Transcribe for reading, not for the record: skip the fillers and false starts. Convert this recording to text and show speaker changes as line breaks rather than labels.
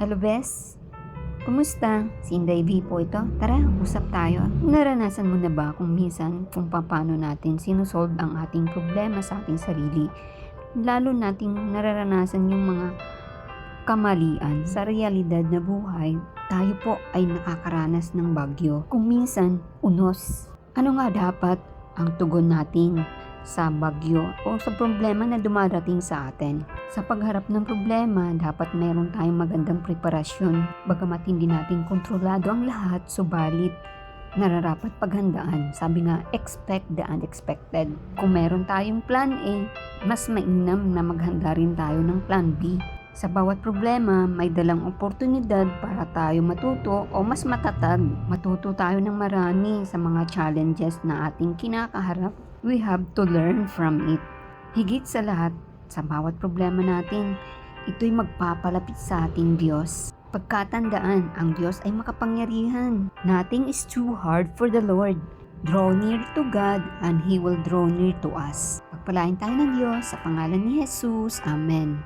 Hello, Bes. Kumusta? Si Inday V po ito. Tara, usap tayo. Naranasan mo na ba kung minsan kung paano natin sinusolve ang ating problema sa ating sarili? Lalo nating nararanasan yung mga kamalian sa realidad na buhay. Tayo po ay nakakaranas ng bagyo. Kung minsan, unos. Ano nga dapat ang tugon natin sa bagyo o sa problema na dumarating sa atin? Sa pagharap ng problema, dapat meron tayong magandang preparasyon. Bagamat hindi natin kontrolado ang lahat, subalit nararapat paghandaan. Sabi nga, expect the unexpected. Kung meron tayong plan A, mas mainam na maghanda rin tayo ng plan B. Sa bawat problema, may dalang oportunidad para tayo matuto o mas matatag. Matuto tayo ng marami sa mga challenges na ating kinakaharap. We have to learn from it. Higit sa lahat, sa bawat problema natin, ito'y magpapalapit sa ating Diyos. Pagkatandaan, ang Diyos ay makapangyarihan. Nothing is too hard for the Lord. Draw near to God and He will draw near to us. Pagpalain tayo ng Diyos sa pangalan ni Jesus. Amen.